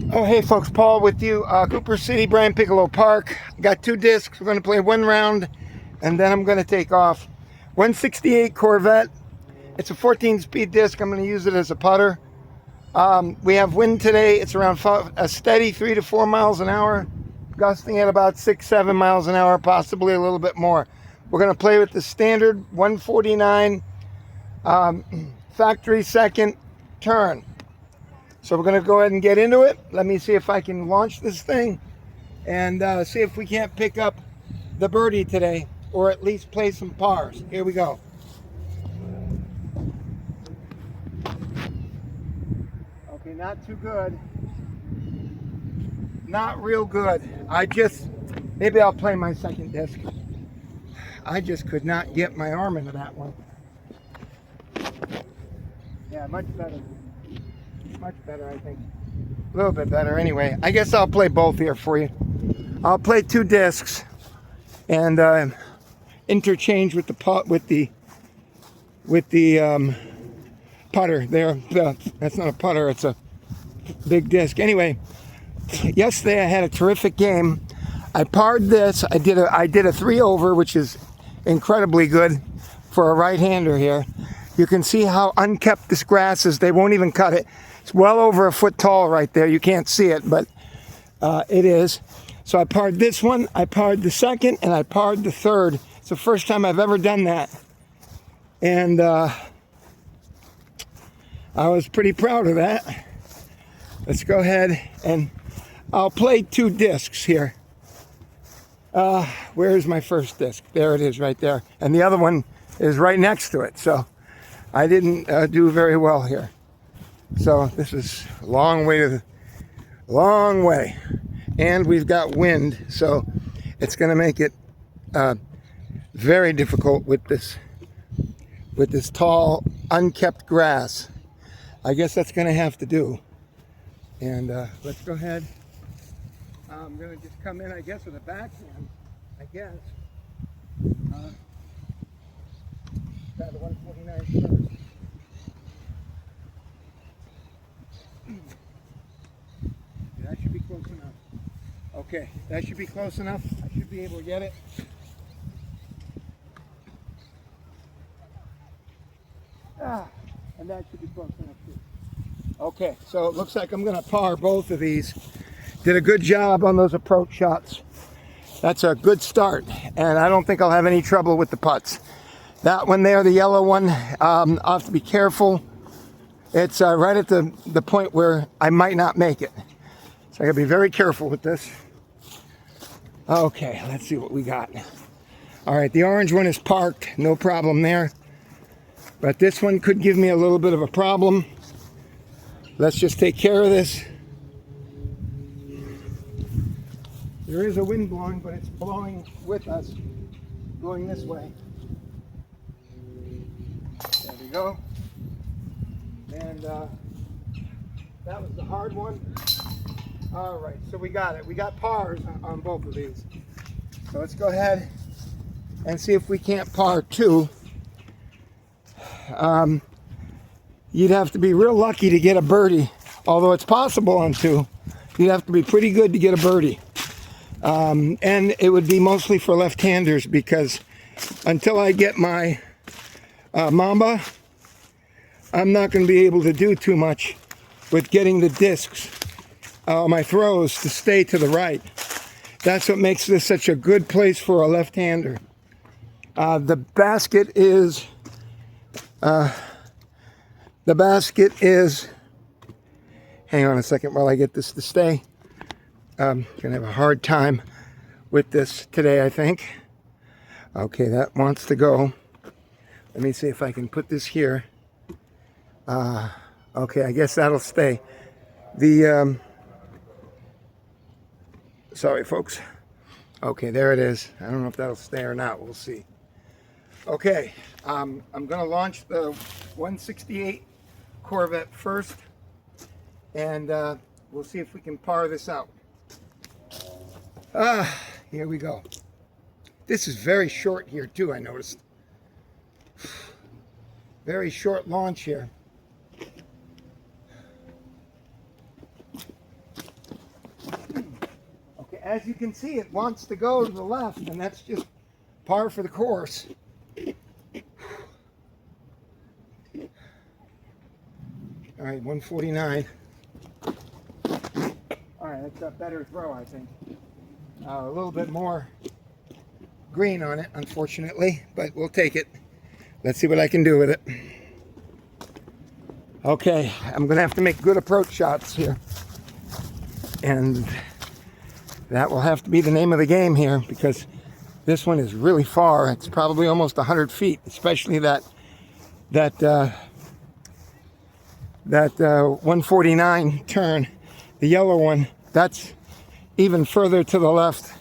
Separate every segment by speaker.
Speaker 1: Oh, hey folks, Paul with you. Cooper City, Brian Piccolo Park. Got 2 discs. We're going to play 1 round and then I'm going to take off. 168 Corvette. It's a 14-speed disc. I'm going to use it as a putter. We have wind today. It's around a steady 3 to 4 miles an hour, gusting at about 6-7 miles an hour, possibly a little bit more. We're going to play with the standard 149 factory second turn. So we're going to go ahead and get into it. Let me see if I can launch this thing and see if we can't pick up the birdie today, or at least play some pars. Here we go. Okay, not too good. Not real good. Maybe I'll play my second disc. I just could not get my arm into that one. Yeah, much better. Much better, I think. A little bit better anyway. I guess I'll play both here for you. I'll play 2 discs and interchange with the putter there. That's not a putter, it's a big disc. Anyway, yesterday I had a terrific game. I parred this. I did a 3 over, which is incredibly good for a right-hander here. You can see how unkept this grass is. They won't even cut it. It's well over a foot tall right there. You can't see it, but it is. So I parred this one, I parred the second, and I parred the third. It's the first time I've ever done that. And I was pretty proud of that. Let's go ahead and I'll play 2 discs here. Where's my first disc? There it is right there. And the other one is right next to it. So I didn't do very well here. So this is a long way. And we've got wind, so it's going to make it very difficult with this tall, unkept grass. I guess that's going to have to do. And let's go ahead. I'm going to just come in, I guess, with a backhand. I guess. Got the 149 first. That should be close enough. Okay, that should be close enough. I should be able to get it. And that should be close enough too. Okay, so it looks like I'm going to par both of these. Did a good job on those approach shots. That's a good start, and I don't think I'll have any trouble with the putts. That one there, the yellow one, I'll have to be careful. It's right at the point where I might not make it. So I gotta be very careful with this. Okay, let's see what we got. All right, the orange one is parked, no problem there. But this one could give me a little bit of a problem. Let's just take care of this. There is a wind blowing, but it's blowing with us, blowing this way. There we go. And that was the hard one. All right, so we got it. We got pars on both of these. So let's go ahead and see if we can't par 2. You'd have to be real lucky to get a birdie, although it's possible on 2. You'd have to be pretty good to get a birdie. And it would be mostly for left-handers, because until I get my Mamba, I'm not going to be able to do too much with getting the discs, my throws, to stay to the right. That's what makes this such a good place for a left-hander. The basket is, hang on a second while I get this to stay. I'm going to have a hard time with this today, I think. Okay, that wants to go. Let me see if I can put this here. Okay, I guess that'll stay. Sorry, folks. Okay, there it is. I don't know if that'll stay or not. We'll see. Okay, I'm going to launch the 168 Corvette first, and we'll see if we can par this out. Here we go. This is very short here too, I noticed. Very short launch here. as you can see, it wants to go to the left, and that's just par for the course. All right, 149. All right, that's a better throw, I think. A little bit more green on it, unfortunately, but we'll take it. Let's see what I can do with it. Okay, I'm going to have to make good approach shots here. And that will have to be the name of the game here, because this one is really far. It's probably almost 100 feet, especially that 149 turn, the yellow one. That's even further to the left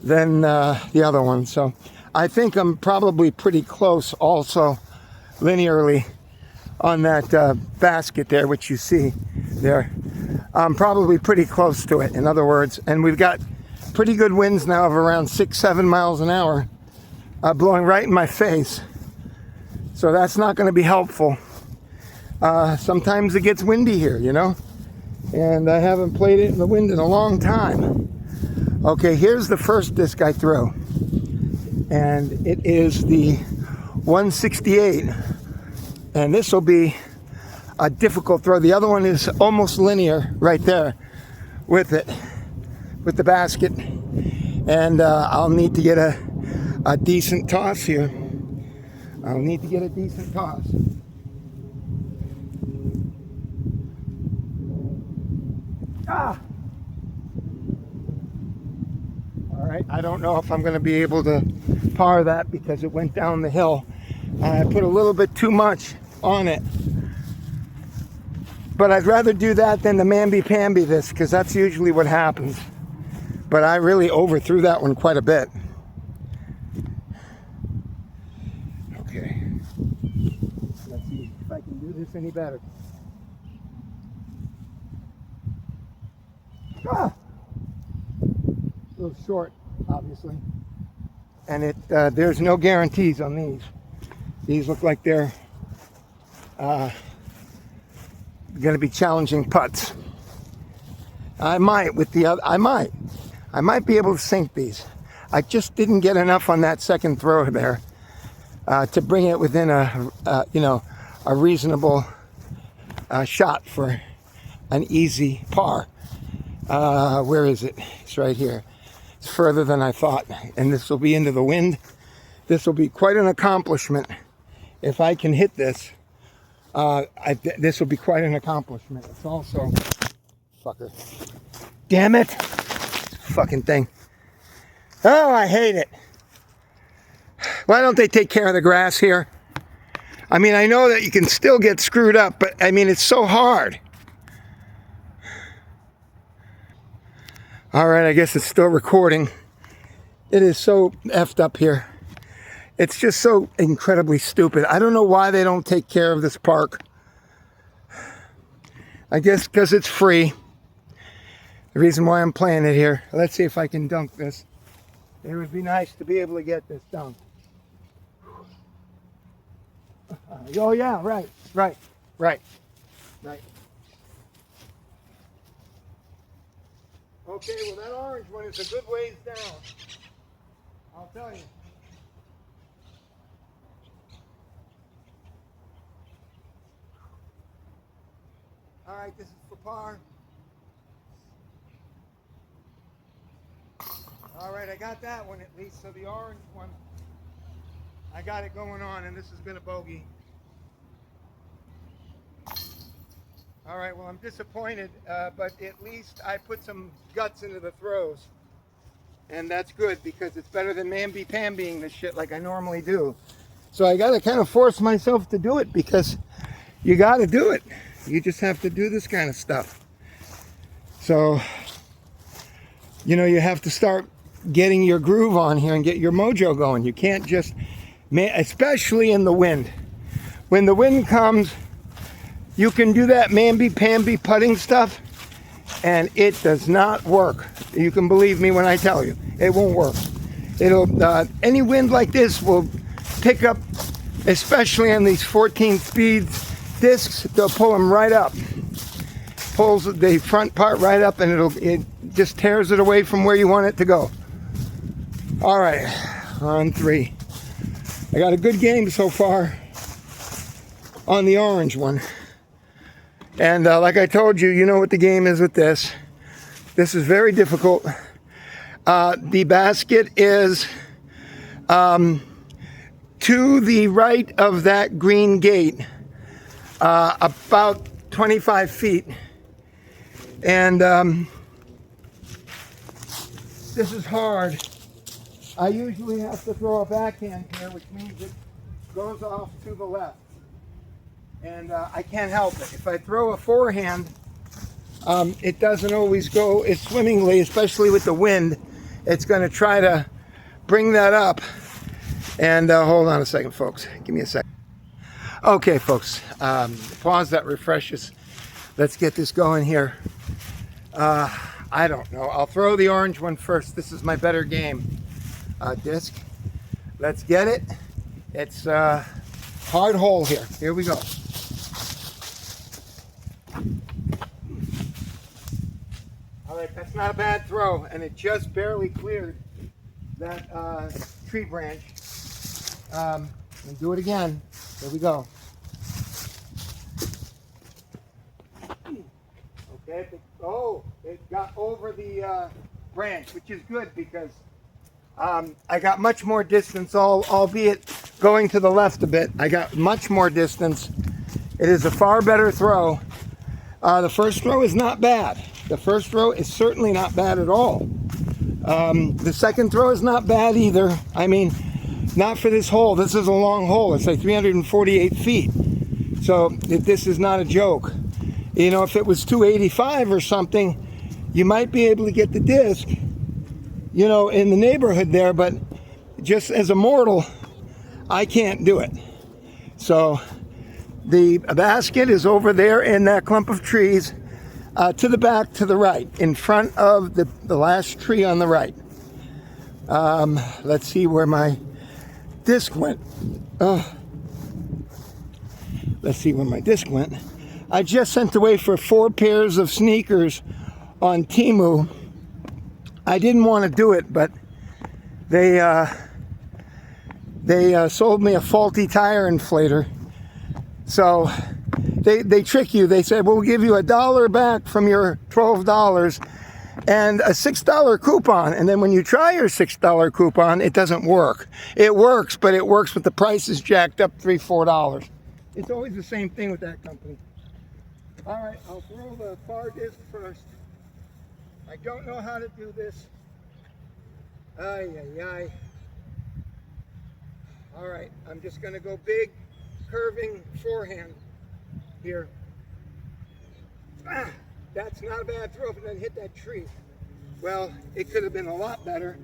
Speaker 1: than the other one. So I think I'm probably pretty close also linearly on that basket there, which you see there. I'm probably pretty close to it, in other words. And we've got pretty good winds now of around 6-7 miles an hour blowing right in my face. So that's not going to be helpful. Sometimes it gets windy here, you know, and I haven't played it in the wind in a long time. Okay, here's the first disc I throw, and it is the 168, and this will be a difficult throw. The other one is almost linear right there with it, with the basket, and I'll need to get a decent toss here. I'll need to get a decent toss. Ah! All right, I don't know if I'm going to be able to par that because it went down the hill. I put a little bit too much on it. But I'd rather do that than the mamby-pamby this, because that's usually what happens. But I really overthrew that one quite a bit. Okay. Let's see if I can do this any better. Ah! A little short, obviously. And there's no guarantees on these. These look like they're going to be challenging putts. I might be able to sink these. I just didn't get enough on that second throw there to bring it within a reasonable shot for an easy par. Where is it? It's right here. It's further than I thought, and this will be into the wind. This will be quite an accomplishment if I can hit this. This will be quite an accomplishment. It's also, fucker, damn it, fucking thing. Oh, I hate it. Why don't they take care of the grass here? I mean, I know that you can still get screwed up, but I mean, it's so hard. All right, I guess it's still recording. It is so effed up here. It's just so incredibly stupid. I don't know why they don't take care of this park. I guess because it's free. The reason why I'm playing it here. Let's see if I can dunk this. It would be nice to be able to get this dunk. Oh yeah, right. Okay, well that orange one is a good ways down. I'll tell you. All right, this is for par. All right, I got that one at least. So the orange one, I got it going on, and this has been a bogey. All right, well, I'm disappointed, but at least I put some guts into the throws. And that's good, because it's better than mamby-pambying this shit like I normally do. So I got to kind of force myself to do it, because you got to do it. You just have to do this kind of stuff. So, you know, you have to start getting your groove on here and get your mojo going. You can't just, especially in the wind. When the wind comes, you can do that mamby-pamby putting stuff, and it does not work. You can believe me when I tell you, it won't work. Any wind like this will pick up, especially on these 14 speed discs, they'll pull them right up. pulls the front part right up, and it just tears it away from where you want it to go. All right, on 3. I got a good game so far on the orange one. And like I told you, you know what the game is with this. This is very difficult. The basket is to the right of that green gate, about 25 feet. And this is hard. I usually have to throw a backhand here, which means it goes off to the left. And I can't help it. If I throw a forehand, it doesn't always go as swimmingly, especially with the wind. It's going to try to bring that up. And hold on a second, folks. Give me a second. Okay, folks. Pause that refreshes. Let's get this going here. I don't know. I'll throw the orange one first. This is my better game. Disc. Let's get it. It's hard hole here. Here we go. All right, that's not a bad throw, and it just barely cleared that tree branch. And do it again. There we go. Okay. It got over the branch, which is good because I got much more distance, albeit going to the left a bit. I got much more distance. It is a far better throw. The first throw is not bad. The first throw is certainly not bad at all. The second throw is not bad either. I mean, not for this hole. This is a long hole. It's like 348 feet. So this is not a joke. You know, if it was 285 or something, you might be able to get the disc, you know, in the neighborhood there. But just as a mortal, I can't do it. So the basket is over there in that clump of trees, to the back, to the right, in front of the last tree on the right. Let's see where my disc went. Let's see where my disc went. I just sent away for 4 pairs of sneakers on Temu. I didn't want to do it, but they sold me a faulty tire inflator. So they trick you. They say, well, we'll give you $1 back from your $12 and a $6 coupon. And then when you try your $6 coupon, it doesn't work. It works, but it works with the prices jacked up $3, $4. It's always the same thing with that company. All right, I'll throw the far disc first. I don't know how to do this. Ay, ay, ay. All right, I'm just going to go big, curving forehand here. That's not a bad throw if it doesn't hit that tree. Well, it could have been a lot better.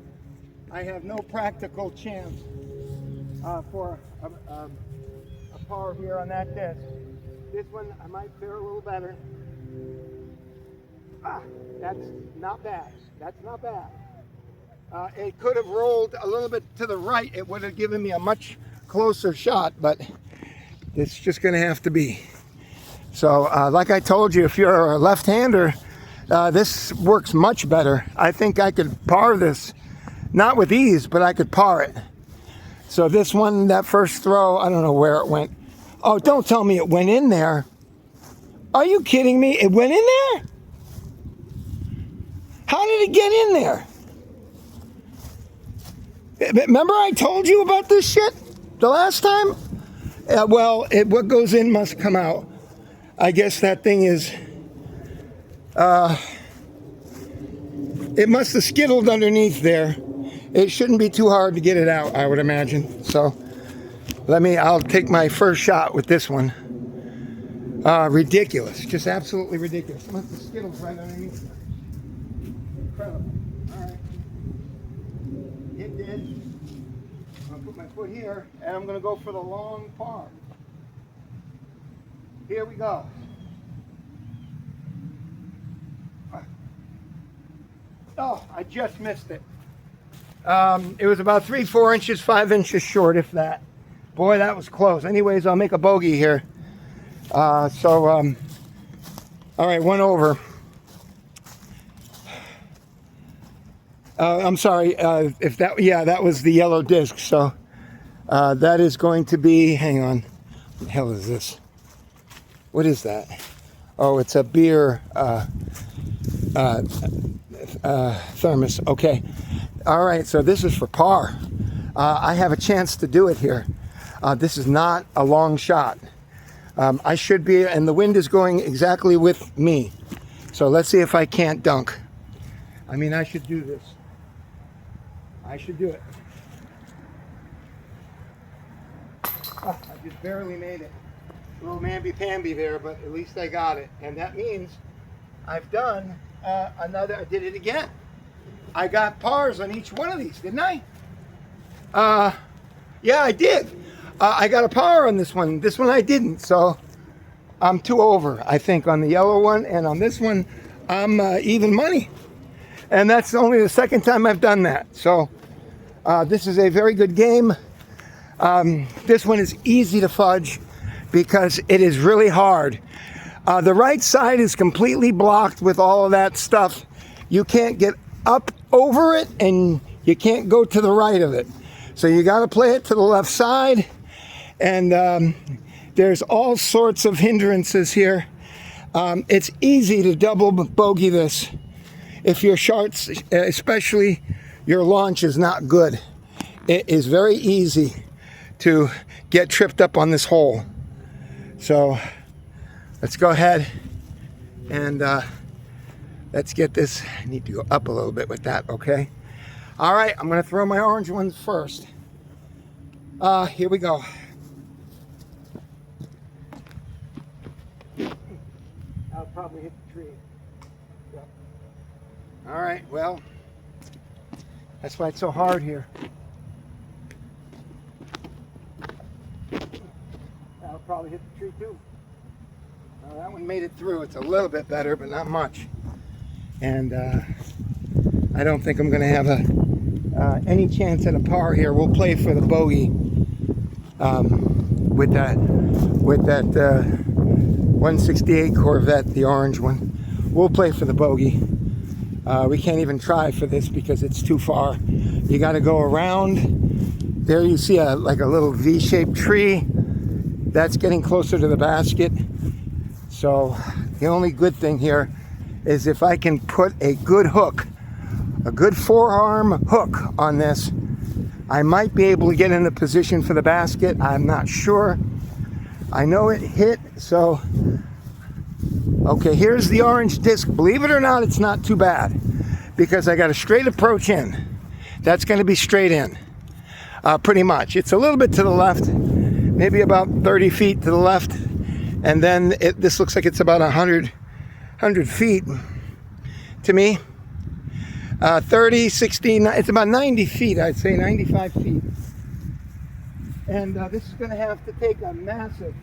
Speaker 1: I have no practical chance for a par here on that disc. This one I might fare a little better. That's not bad. That's not bad. It could have rolled a little bit to the right. It would have given me a much closer shot, but it's just going to have to be. So, like I told you, if you're a left-hander, this works much better. I think I could par this, not with ease, but I could par it. So this one, that first throw, I don't know where it went. Oh, don't tell me it went in there. Are you kidding me? It went in there? How did it get in there? Remember I told you about this shit the last time? Well, what goes in must come out. I guess that thing is... it must have skittled underneath there. It shouldn't be too hard to get it out, I would imagine. So... I'll take my first shot with this one. Ridiculous. Just absolutely ridiculous. It must have skittled right underneath. Incredible. All right. It did. I'm going to put my foot here, and I'm going to go for the long par. Here we go. Oh, I just missed it. It was about 3, 4 inches, 5 inches short, if that. Boy, that was close. Anyways, I'll make a bogey here. All All right, one over. I'm sorry, if that, yeah, that was the yellow disc. So that is going to be, hang on, what the hell is this? What is that? Oh, it's a beer thermos. Okay. All right, so this is for par. I have a chance to do it here. This is not a long shot. I should be, and the wind is going exactly with me. So let's see if I can't dunk. I mean, I should do this. I should do it. Oh, I just barely made it. A little mamby-pamby there, but at least I got it. And that means I've done another, I did it again. I got pars on each one of these, didn't I? Yeah, I did. I got a par on this one. This one I didn't, so I'm 2 over, I think, on the yellow one. And on this one, I'm even money. And that's only the second time I've done that. So this is a very good game. This one is easy to fudge because it is really hard. The right side is completely blocked with all of that stuff. You can't get up over it and you can't go to the right of it. So you got to play it to the left side. And there's all sorts of hindrances here. It's easy to double bogey this if your shots, especially your launch, is not good. It is very easy to get tripped up on this hole. So let's go ahead and let's get this. I need to go up a little bit with that, okay? All right, I'm going to throw my orange ones first. Here we go. I'll probably hit the tree. Yep. All right, well, that's why it's so hard here. I'll probably hit the tree too. That one made it through. It's a little bit better, but not much. And I don't think I'm going to have any chance at a par here. We'll play for the bogey with that 168 Corvette, the orange one. We'll play for the bogey. We can't even try for this because it's too far. You got to go around. There you see like a little V-shaped tree. That's getting closer to the basket. So the only good thing here is if I can put a good hook, a good forearm hook on this, I might be able to get in the position for the basket. I'm not sure. I know it hit, so okay, here's the orange disc. Believe it or not, it's not too bad because I got a straight approach in. That's going to be straight in, pretty much. It's a little bit to the left, maybe about 30 feet to the left, and then this looks like it's about 100 feet to me. 30, 60, it's about 90 feet, I'd say 95 feet. And this is going to have to take a massive,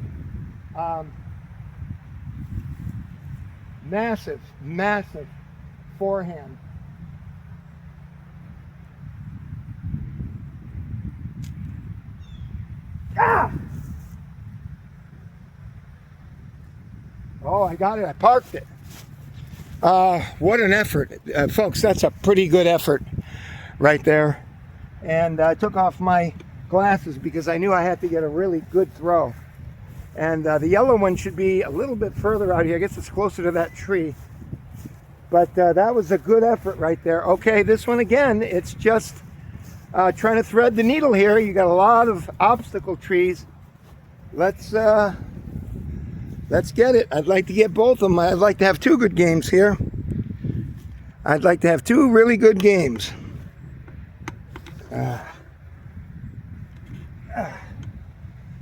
Speaker 1: massive forehand. Ah! Oh, I got it. I parked it. What an effort. Folks, that's a pretty good effort right there. And I took off my glasses because I knew I had to get a really good throw. And the yellow one should be a little bit further out here. I guess it's closer to that tree. But that was a good effort right there. Okay, this one again, it's just trying to thread the needle here. You got a lot of obstacle trees. Let's get it. I'd like to get both of them. I'd like to have 2 good games here. I'd like to have 2 really good games.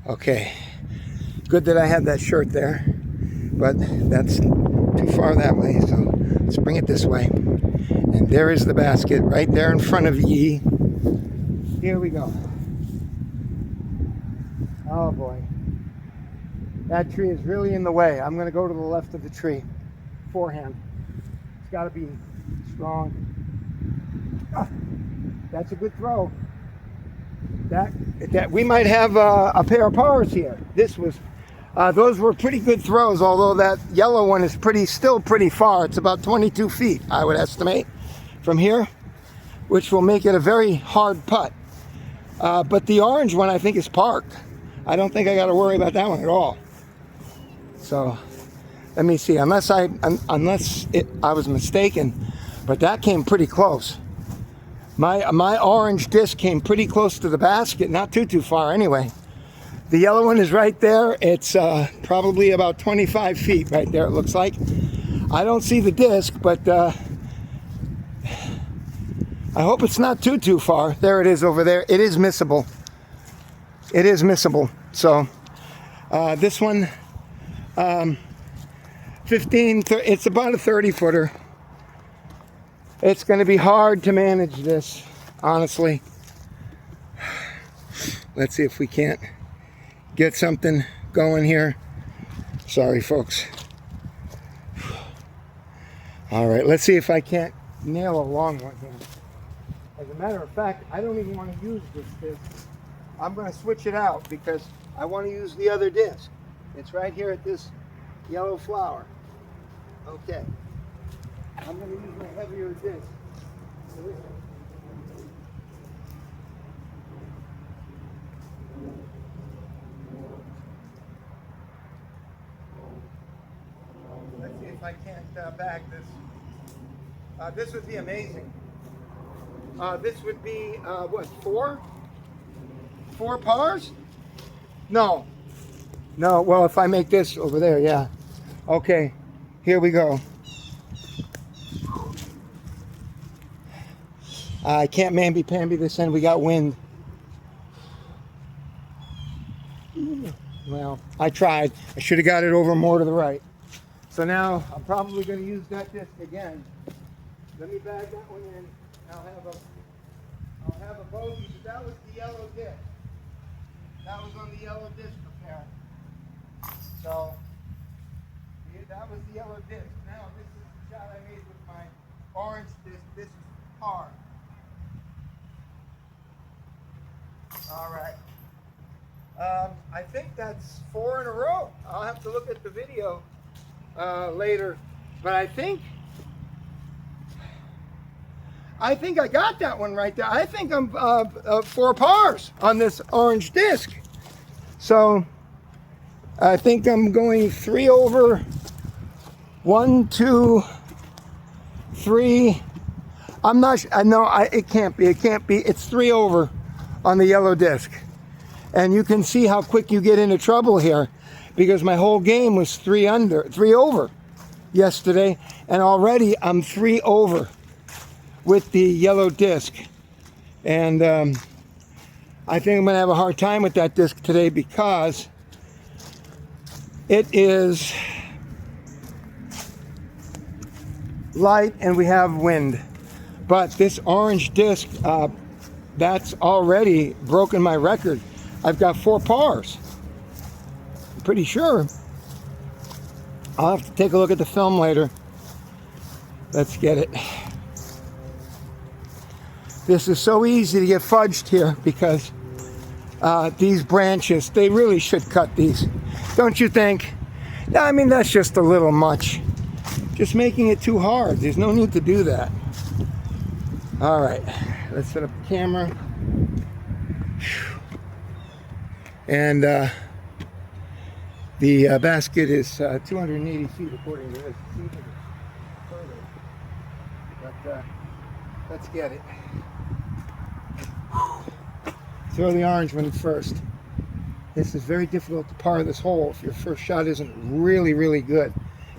Speaker 1: Okay. Good that I had that shirt there, but that's too far that way, so let's bring it this way. And there is the basket right there in front of ye. Here we go. Oh boy. That tree is really in the way. I'm going to go to the left of the tree. Forehand. It's got to be strong. Ah, that's a good throw. That we might have a pair of pars here. This was Those were pretty good throws, although that yellow one is still pretty far. It's about 22 feet, I would estimate, from here, which will make it a very hard putt. But the orange one, I think, is parked. I don't think I got to worry about that one at all. So, let me see. Unless I was mistaken, but that came pretty close. My orange disc came pretty close to the basket, not too far anyway. The yellow one is right there. It's probably about 25 feet right there, it looks like. I don't see the disc, but I hope it's not too far. There it is over there. It is missable. It is missable. So this one, 15, it's about a 30-footer. It's going to be hard to manage this, honestly. Let's see if we can't get something going here. Sorry, folks. All right, let's see if I can't nail a long one here. As a matter of fact, I don't even want to use this disc. I'm going to switch it out because I want to use the other disc. It's right here at this yellow flower. Okay. I'm going to use my heavier disc. Let's see if I can't bag this. This would be amazing. This would be, what, 4? 4 pars? No. No, well, if I make this over there, yeah. Okay, here we go. I can't mamby-pamby this end. We got wind. Well, I tried. I should have got it over more to the right. So now I'm probably going to use that disc again. Let me bag that one in. I'll have a bogey, but that was the yellow disc. That was on the yellow disc repair. So that was the yellow disc. Now this is the shot I made with my orange disc. This is par. All right. I think that's 4 in a row. I'll have to look at the video later, but I think I got that one right there. I think I'm 4 pars on this orange disc. So I think I'm going 3 over. 1, 2, 3. I'm not sure. No, it can't be. It can't be. It's 3 over on the yellow disc. And you can see how quick you get into trouble here, because my whole game was 3 over yesterday, and already I'm 3 over with the yellow disc. And I think I'm going to have a hard time with that disc today because it is light and we have wind. But this orange disc, that's already broken my record. I've got 4 pars. I'm pretty sure. I'll have to take a look at the film later. Let's get it. This is so easy to get fudged here because these branches, they really should cut these. Don't you think? I mean, that's just a little much. Just making it too hard. There's no need to do that. All right, let's set up the camera. And the basket is 280 feet according to this. It's even further. But let's get it. Throw the orange one first. This is very difficult to par this hole if your first shot isn't really, really good.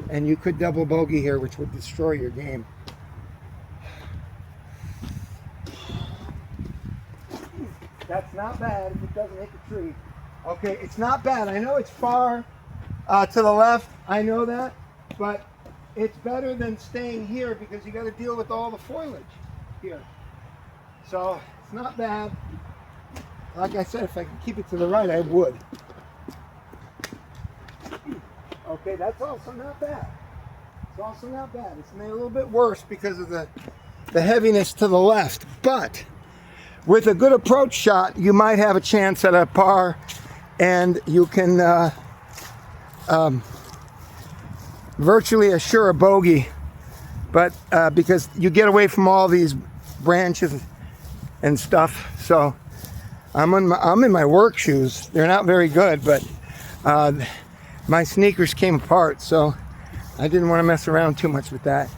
Speaker 1: And you could double bogey here, which would destroy your game. That's not bad if it doesn't hit the tree. Okay, it's not bad. I know it's far to the left. I know that. But it's better than staying here because you got to deal with all the foliage here. So it's not bad. Like I said, if I could keep it to the right, I would. Okay, that's also not bad. It's also not bad. It's made a little bit worse because of the heaviness to the left. But with a good approach shot, you might have a chance at a par, and you can virtually a sure bogey, but because you get away from all these branches and stuff. So I'm in my work shoes. They're not very good, but my sneakers came apart, so I didn't want to mess around too much with that.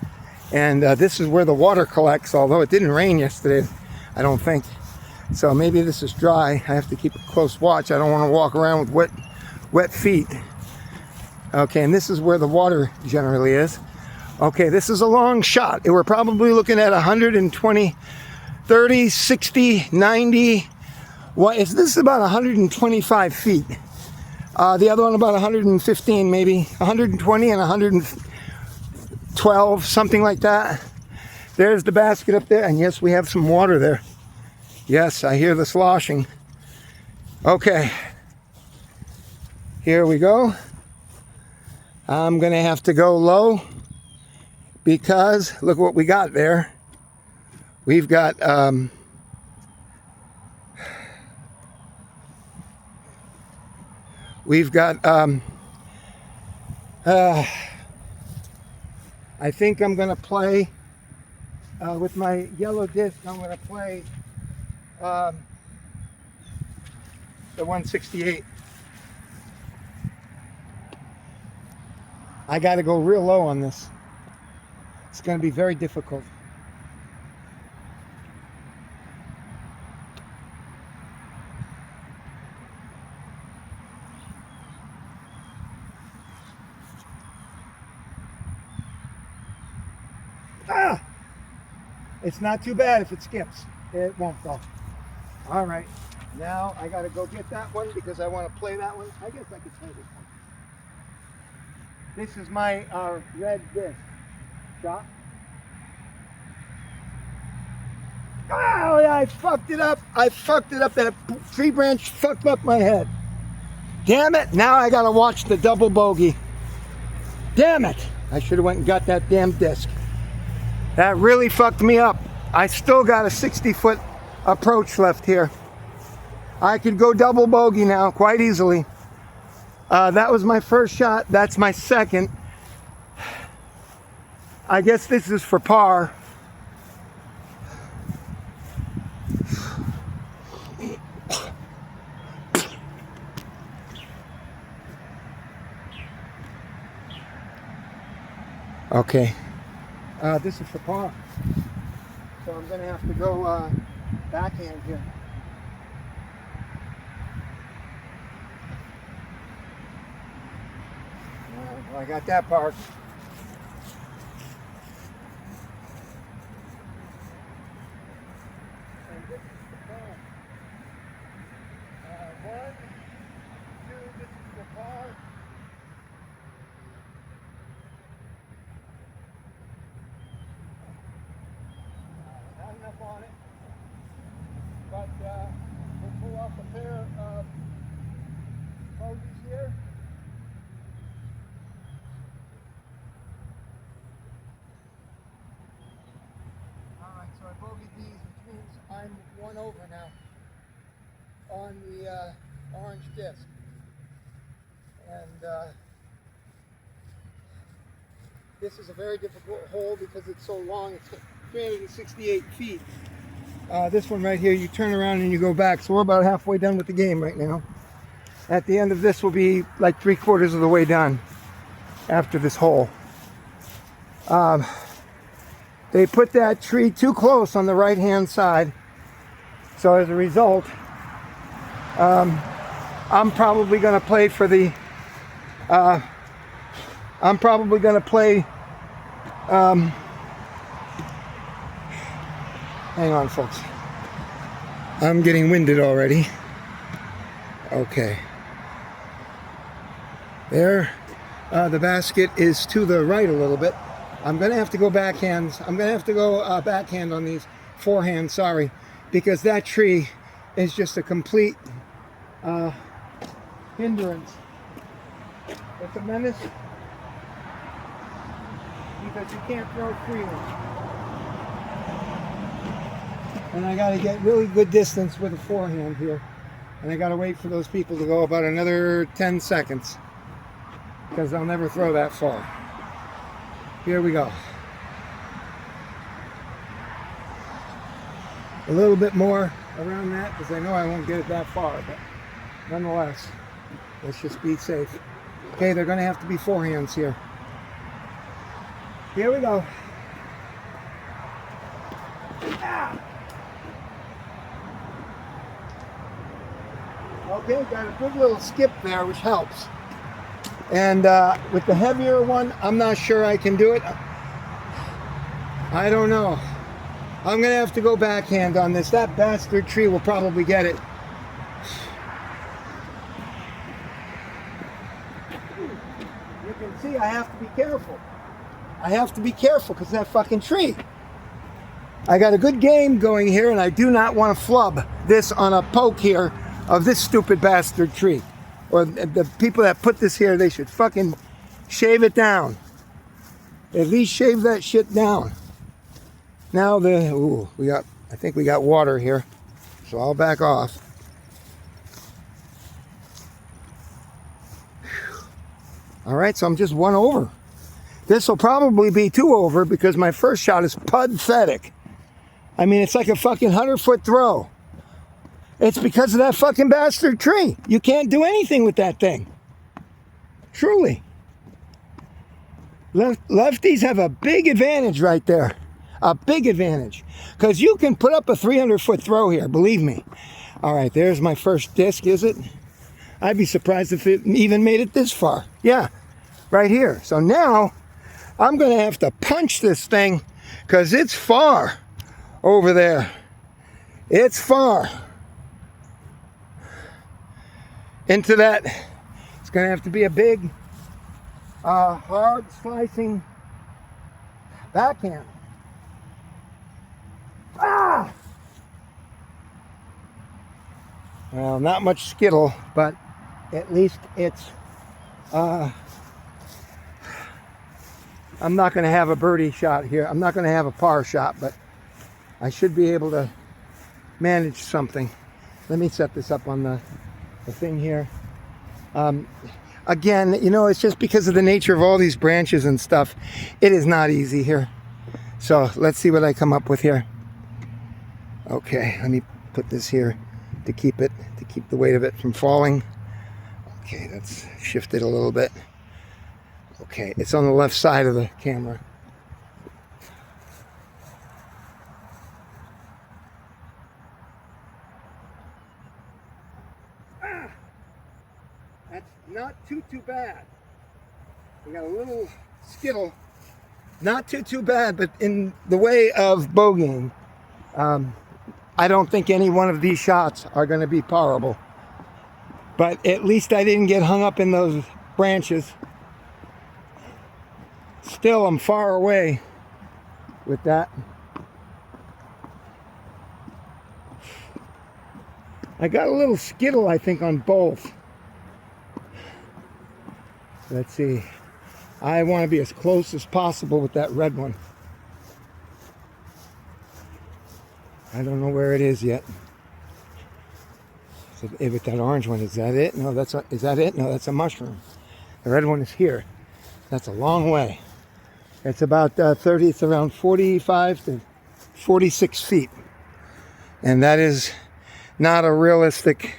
Speaker 1: And this is where the water collects, although it didn't rain yesterday, I don't think. So maybe this is dry. I have to keep a close watch. I don't want to walk around with wet feet. Okay, and this is where the water generally is. Okay, this is a long shot. We're probably looking at 120, 30, 60, 90. This is about 125 feet. The other one about 115, maybe 120 and 112, something like that. There's the basket up there, and yes, we have some water there. Yes, I hear the sloshing. Okay, here we go. I'm gonna have to go low because look what we got there. We've got I think I'm gonna play with my yellow disc. I'm gonna play the 168. I got to go real low on this. It's going to be very difficult. Ah! It's not too bad if it skips. It won't though. All right. Now I got to go get that one because I want to play that one. I guess I could play this one. This is my red disc shot. Oh, yeah, I fucked it up. That tree branch fucked up my head. Damn it. Now I got to watch the double bogey. Damn it. I should have went and got that damn disc. That really fucked me up. I still got a 60-foot approach left here. I could go double bogey now quite easily. That was my first shot. That's my second. I guess this is for par. Okay. This is for par. So I'm going to have to go backhand here. Well, I got that part. And this is the par. 1, 2, this is the par. Not enough on it. But we'll pull off a pair of bogeys here. So I bogeyed these, which means I'm 1 over now on the orange disc. And this is a very difficult hole because it's so long. It's 368 feet. This one right here, you turn around and you go back. So we're about halfway done with the game right now. At the end of this, we'll be like 3/4 of the way done after this hole. They put that tree too close on the right-hand side. So as a result, I'm probably going to play for the, hang on folks. I'm getting winded already. Okay. There, the basket is to the right a little bit. I'm going to have to go backhand. I'm going to have to go backhand on these, forehand, sorry, because that tree is just a complete hindrance. It's a menace because you can't throw freely. And I got to get really good distance with a forehand here. And I got to wait for those people to go about another 10 seconds. because I'll never throw that far. Here we go. A little bit more around that because I know I won't get it that far, but nonetheless, let's just be safe. Okay, they're going to have to be forehands here. Here we go. Ah. Okay, got a good little skip there, which helps. And with the heavier one, I'm not sure I can do it. I don't know. I'm going to have to go backhand on this. That bastard tree will probably get it. You can see I have to be careful. I have to be careful because that fucking tree. I got a good game going here, and I do not want to flub this on a poke here of this stupid bastard tree. Or the people that put this here, they should fucking shave it down. At least shave that shit down. Now I think we got water here, so I'll back off. All right, so I'm just one over. This will probably be two over because my first shot is pathetic. I mean, it's like a fucking 100-foot throw. It's because of that fucking bastard tree. You can't do anything with that thing. Truly. Lefties have a big advantage right there. A big advantage. Because you can put up a 300-foot throw here, believe me. All right, there's my first disc, is it? I'd be surprised if it even made it this far. Yeah, right here. So now, I'm going to have to punch this thing because it's far over there. It's far. Into that, it's going to have to be a big, hard slicing backhand. Ah! Well, not much skittle, but at least it's, I'm not going to have a birdie shot here. I'm not going to have a par shot, but I should be able to manage something. Let me set this up on the thing here. Again, you know, it's just because of the nature of all these branches and stuff. It is not easy here. So let's see what I come up with here. Okay, let me put this here to keep the weight of it from falling. Okay, that's shifted a little bit. Okay, it's on the left side of the camera. That's not too bad. We got a little skittle. Not too bad, but in the way of bogeying, I don't think any one of these shots are going to be parable. But at least I didn't get hung up in those branches. Still, I'm far away with that. I got a little skittle, I think, on both. Let's see. I want to be as close as possible with that red one. I don't know where it is yet. So, with that orange one, is that it? No, is that it? No, that's a mushroom. The red one is here. That's a long way. It's about it's around 45 to 46 feet. And that is not a realistic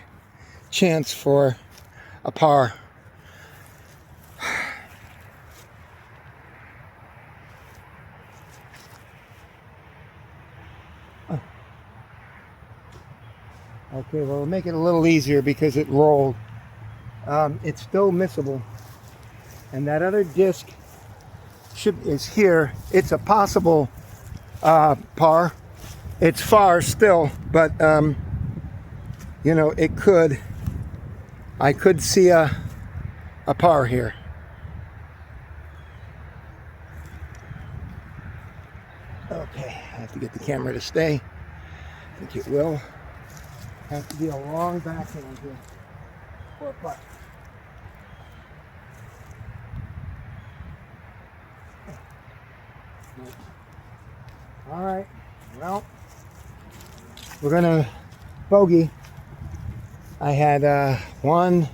Speaker 1: chance for a par. Okay, well, we'll make it a little easier because it rolled. It's still missable. And that other disc is here. It's a possible par. It's far still, but you know, I could see a par here. Okay, I have to get the camera to stay. I think it will. Have to be a long backhand here. Or putt. All right. Well, we're gonna bogey. I had 1,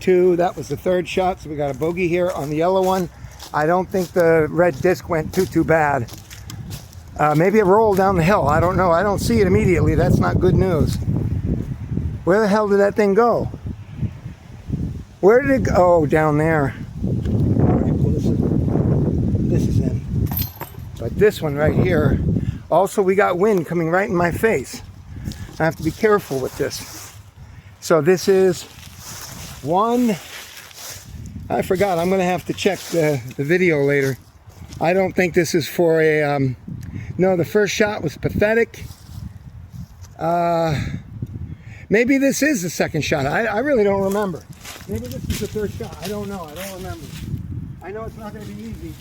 Speaker 1: 2. That was the third shot, so we got a bogey here on the yellow one. I don't think the red disc went too bad. Maybe it rolled down the hill. I don't know. I don't see it immediately. That's not good news. Where the hell did that thing go? Where did it go? Oh, down there. All right, well, this is in. But this one right here, also we got wind coming right in my face. I have to be careful with this. So this is one. I forgot. I'm going to have to check the video later. I don't think this is for a... no, the first shot was pathetic. Maybe this is the second shot. I really don't remember. Maybe this is the third shot. I don't know. I don't remember. I know it's not going to be easy.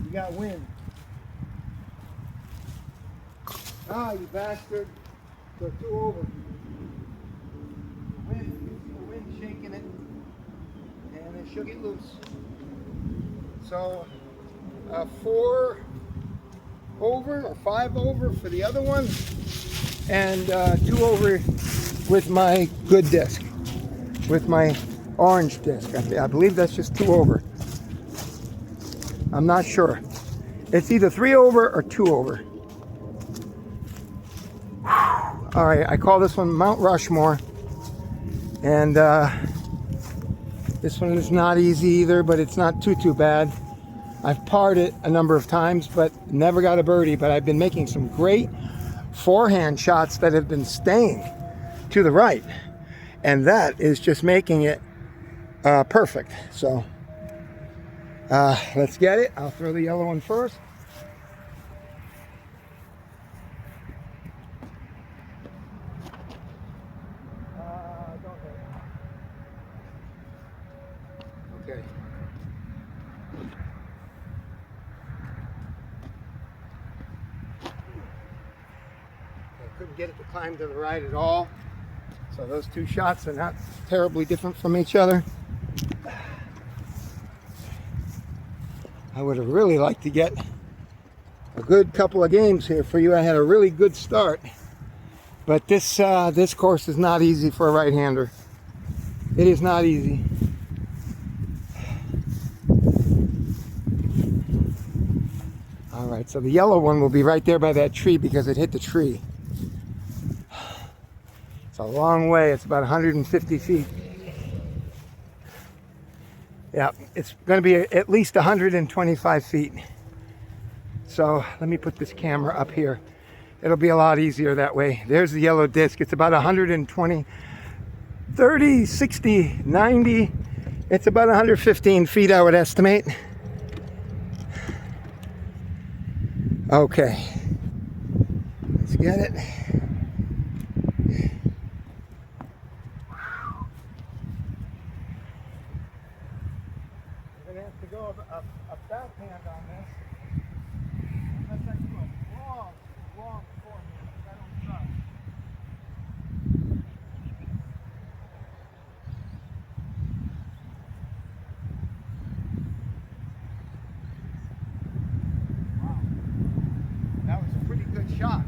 Speaker 1: You got wind. Ah, you bastard. So 2 over. The wind shaking it. And it shook it loose. So 4 over or 5 over for the other one. And 2 over with my good disc. With my orange disc. I believe that's just 2 over. I'm not sure. It's either 3 over or 2 over. All right, I call this one Mount Rushmore. And this one is not easy either, but it's not too bad. I've parred it a number of times, but never got a birdie. But I've been making some great forehand shots that have been staying to the right. And that is just making it perfect. So let's get it. I'll throw the yellow one first. Okay. I couldn't get it to climb to the right at all. So those 2 shots are not terribly different from each other. I would have really liked to get a good couple of games here for you. I had a really good start. But this course is not easy for a right-hander. It is not easy. All right, so the yellow one will be right there by that tree because it hit the tree. It's a long way. It's about 150 feet. Yeah, it's going to be at least 125 feet. So let me put this camera up here. It'll be a lot easier that way. There's the yellow disc. It's about 120, 30, 60, 90. It's about 115 feet, I would estimate. Okay. Let's get it. We're going to have to go a backhand on this. Unless I do a long forehand, which I don't trust. Wow. That was a pretty good shot.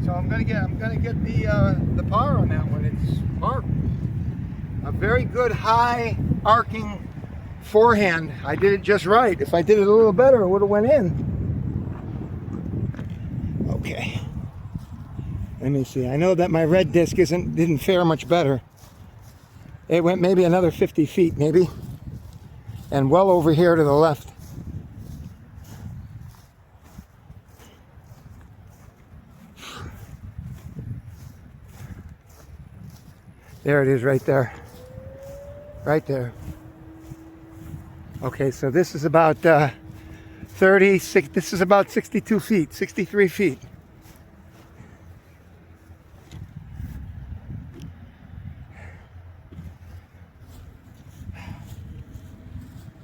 Speaker 1: So I'm gonna get the par on that one. It's marked. A very good high arcing forehand. I did it just right. If I did it a little better, it would have went in. Okay. Let me see. I know that my red disc didn't fare much better. It went maybe another 50 feet, maybe. And well over here to the left. There it is right there. Right there. Okay, so this is about 36, this is about 62 feet, 63 feet.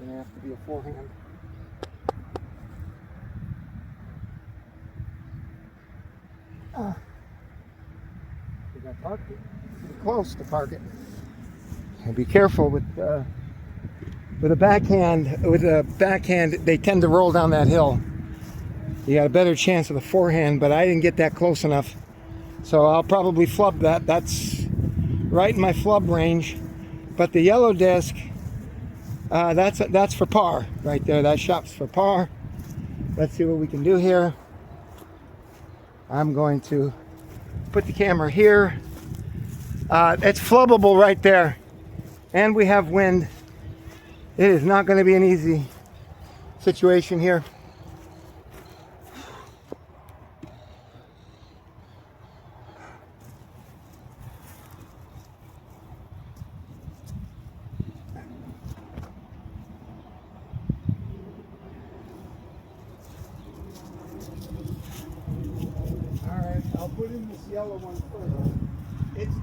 Speaker 1: Gonna have to be a forehand. I think I parked it. Close to park it. And be careful with a backhand. With a backhand, they tend to roll down that hill. You got a better chance of the forehand, but I didn't get that close enough, so I'll probably flub that. That's right in my flub range. But the yellow disc, that's for par right there. That shop's for par. Let's see what we can do here. I'm going to put the camera here. It's flubbable right there, and we have wind. It is not going to be an easy situation here. I'll put in this yellow one first. It's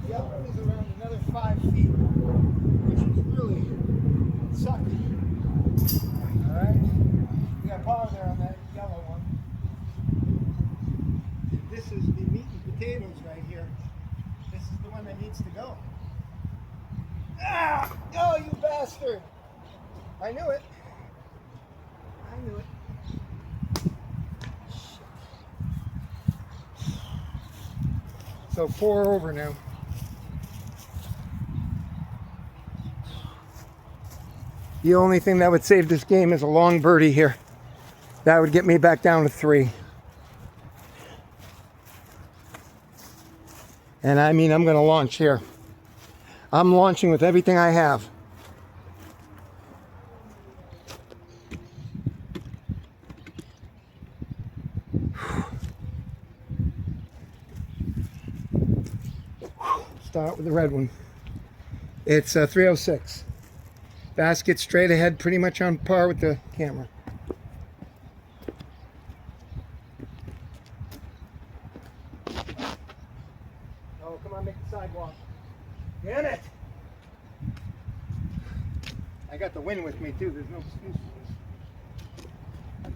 Speaker 1: yellow is around another 5 feet, which is really sucky. Alright? We got power there on that yellow one. This is the meat and potatoes right here. This is the one that needs to go. Ah! Oh, you bastard! I knew it. I knew it. So 4 over now. The only thing that would save this game is a long birdie here. That would get me back down to 3. And I mean, I'm going to launch here. I'm launching with everything I have. Start with the red one. It's 306. Basket straight ahead, pretty much on par with the camera. Oh, come on, make the sidewalk. Damn it! I got the wind with me too, there's no excuse for this.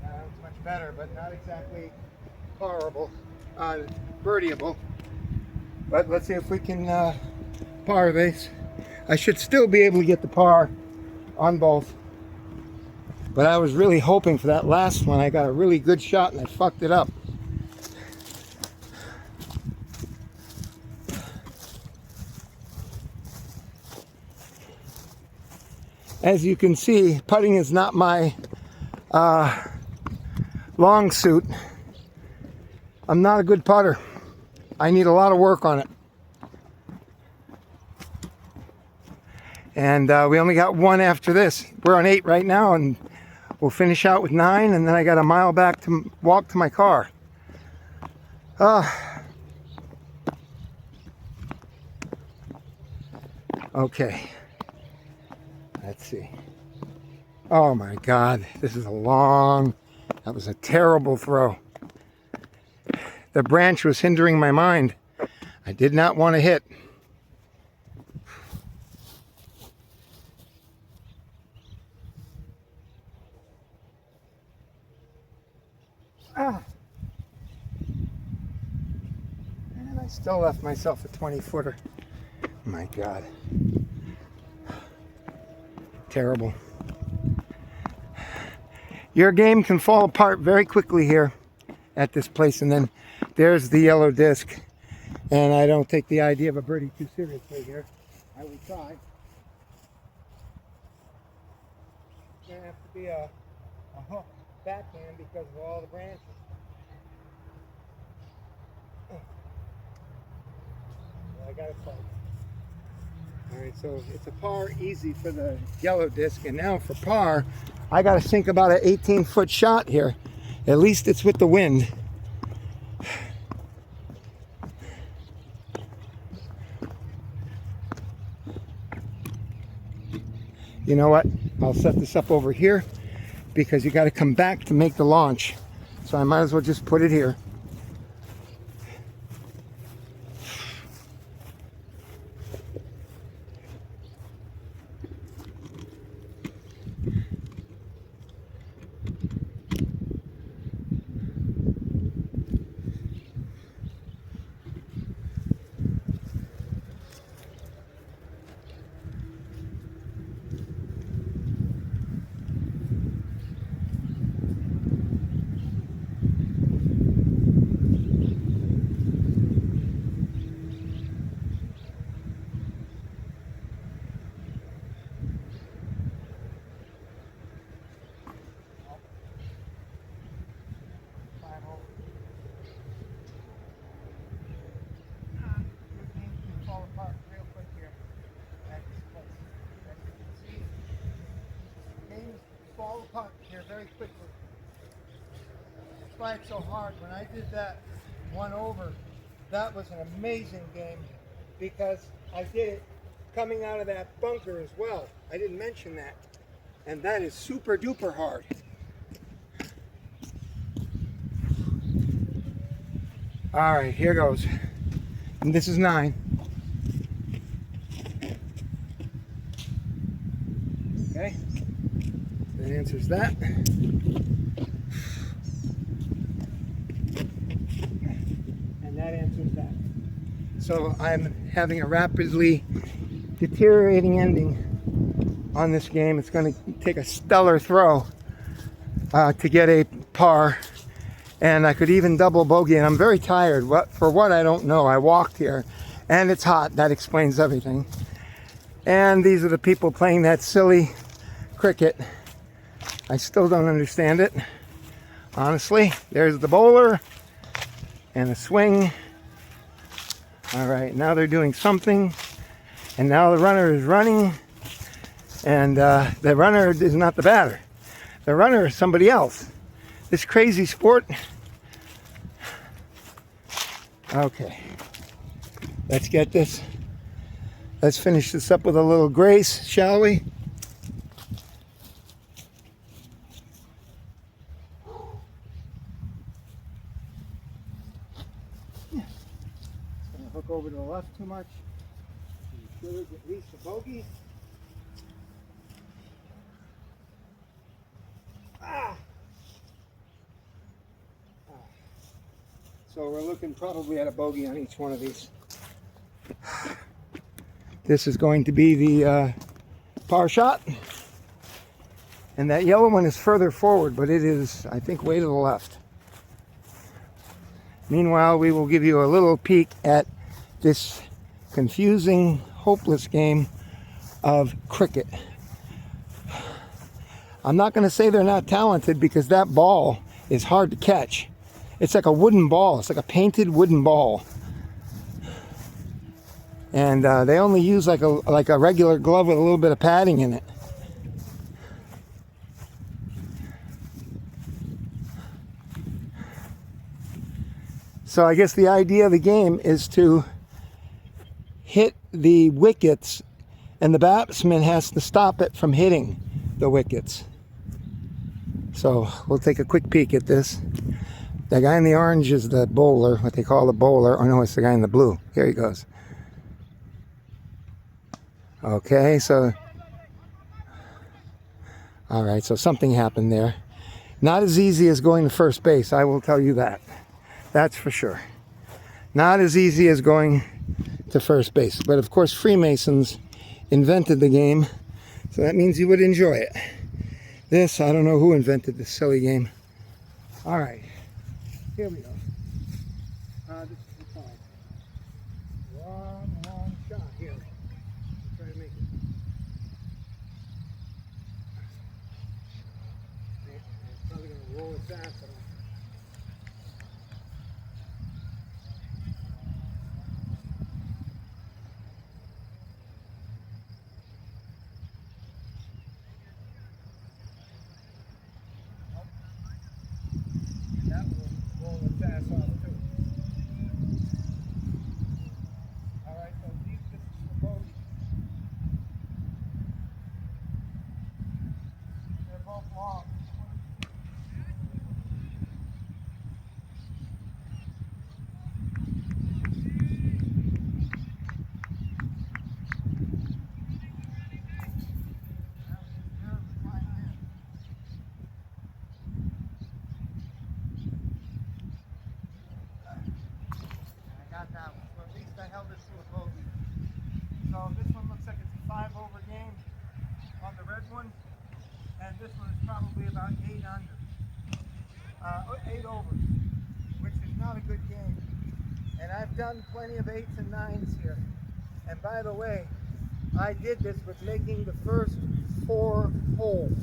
Speaker 1: It's much better, but not exactly horrible. Birdieable, but let's see if we can par this. I should still be able to get the par on both, but I was really hoping for that last one. I got a really good shot and I fucked it up. As you can see, putting is not my long suit. I'm not a good putter. I need a lot of work on it. And we only got 1 after this. We're on 8 right now, and we'll finish out with 9, and then I got a mile back to walk to my car. Okay. Let's see. Oh my God, this is a long, that was a terrible throw. The branch was hindering my mind. I did not want to hit. And I still left myself a 20-footer. My God. Terrible. Your game can fall apart very quickly here at this place, and then there's the yellow disc, and I don't take the idea of a birdie too seriously here. I will try. It's going to have to be a hook backhand because of all the branches. I got it close. Alright, so it's a par easy for the yellow disc, and now for par, I got to sink about an 18-foot shot here. At least it's with the wind. You know what? I'll set this up over here because you got to come back to make the launch. So I might as well just put it here. all the putt here very quickly. That's why it's so hard. When I did that one over, that was an amazing game because I did it coming out of that bunker as well. I didn't mention that. And that is super duper hard. All right, here goes. And this is 9. Okay, that answers that. And that answers that. So I'm having a rapidly deteriorating ending on this game. It's going to take a stellar throw to get a par. And I could even double bogey, and I'm very tired. For what, I don't know. I walked here, and it's hot. That explains everything. And these are the people playing that silly cricket. I still don't understand it, honestly. There's the bowler and the swing. All right, now they're doing something, and now the runner is running, and the runner is not the batter. The runner is somebody else. This crazy sport. Okay, let's get this. Let's finish this up with a little grace, shall we? Yeah. It's going to hook over to the left too much. Be sure it's at least a bogey. So we're looking probably at a bogey on each one of these. This is going to be the par shot. And that yellow one is further forward, but it is, I think, way to the left. Meanwhile, we will give you a little peek at this confusing, hopeless game of cricket. I'm not going to say they're not talented because that ball is hard to catch. It's like a wooden ball. It's like a painted wooden ball. And they only use like a regular glove with a little bit of padding in it. So I guess the idea of the game is to hit the wickets, and the batsman has to stop it from hitting the wickets. So we'll take a quick peek at this. The guy in the orange is the bowler, what they call the bowler. Oh no, it's the guy in the blue. Here he goes. Okay, so... Alright, so something happened there. Not as easy as going to first base, I will tell you that. That's for sure. Not as easy as going to first base. But of course, Freemasons invented the game, so that means you would enjoy it. This, I don't know who invented this silly game. Alright. Here we go. This is the time. Long shot here. Try to make it. It's probably going to roll it fast. That will roll its ass off too. Alright, so this is the bogey. They're both long. That one. So at least I held this to a bogey. So this one looks like it's a 5-over game on the red one, and this one is probably about 8 under. 8 overs, which is not a good game. And I've done plenty of 8s and 9s here. And by the way, I did this with making the first 4 holes.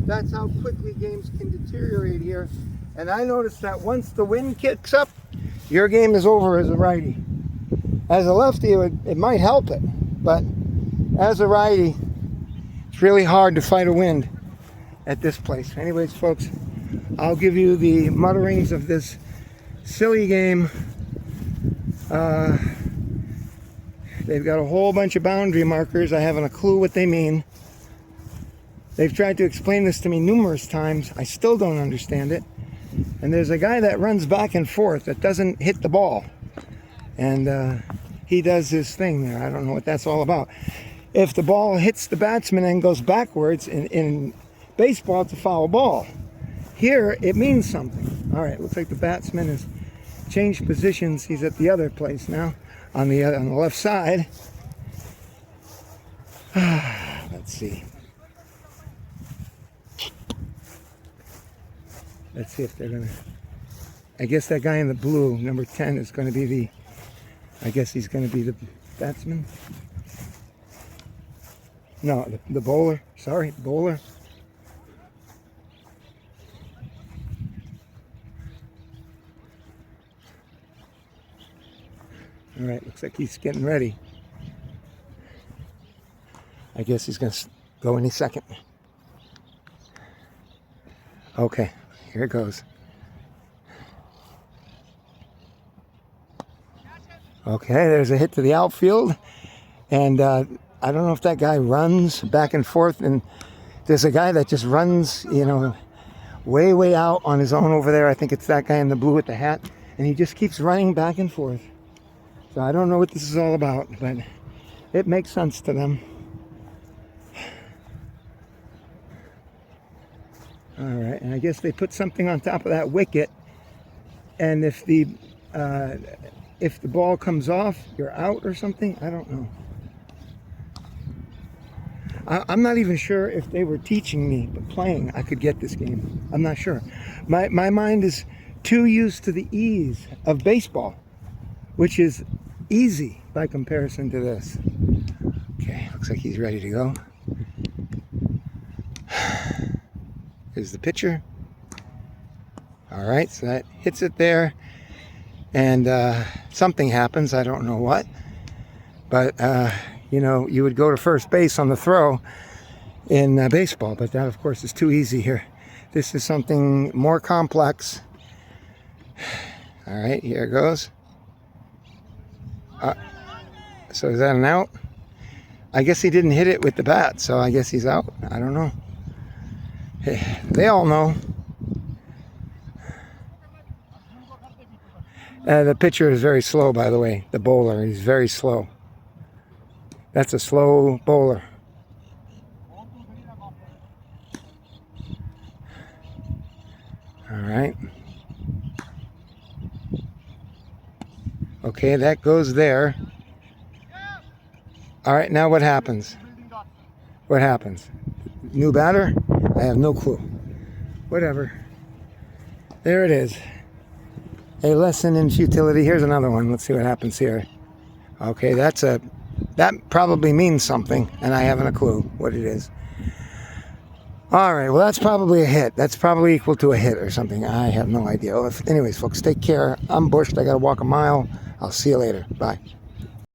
Speaker 1: That's how quickly games can deteriorate here. And I noticed that once the wind kicks up, your game is over as a righty. As a lefty, it might help it, but as a righty, it's really hard to fight a wind. at this place. Anyways, folks, I'll give you the mutterings of this silly game. They've got a whole bunch of boundary markers. I haven't a clue what they mean. They've tried to explain this to me numerous times. I still don't understand it. And there's a guy that runs back and forth that doesn't hit the ball. And he does his thing there. I don't know what that's all about. If the ball hits the batsman and goes backwards, in baseball, it's a foul ball. Here, it means something. All right, looks like the batsman has changed positions. He's at the other place now, on the left side. Let's see. Let's see if they're going to... I guess that guy in the blue, number 10, is going to be the... I guess he's going to be the batsman. No, the bowler. Sorry, bowler. All right, looks like he's getting ready. I guess he's going to go any second. Okay, here it goes. Okay, there's a hit to the outfield. And I don't know if that guy runs back and forth. And there's a guy that just runs, you know, way out on his own over there. I think it's that guy in the blue with the hat. And he just keeps running back and forth. So I don't know what this is all about, but it makes sense to them. All right, and I guess they put something on top of that wicket, and if the ball comes off, you're out or something. I don't know. I'm not even sure if they were teaching me, but playing, I could get this game. I'm not sure. My mind is too used to the ease of baseball, which is easy by comparison to this. Okay, looks like he's ready to go. Here's the pitcher. All right, so that hits it there. And something happens, I don't know what. But, you know, you would go to first base on the throw in baseball, but that, of course, is too easy here. This is something more complex. All right, here it goes. So is that an out? I guess he didn't hit it with the bat, so I guess he's out. I don't know. They all know. The pitcher is very slow, by the way. The bowler, he's very slow. That's a slow bowler. All right. Okay, that goes there. All right, now what happens? What happens? New batter? I have no clue. Whatever. There it is. A lesson in futility. Here's another one. Let's see what happens here. Okay, that probably means something, and I haven't a clue what it is. All right, well, that's probably a hit. That's probably equal to a hit or something. I have no idea. Anyways, folks, take care. I'm bushed. I got to walk a mile. I'll see you later. Bye.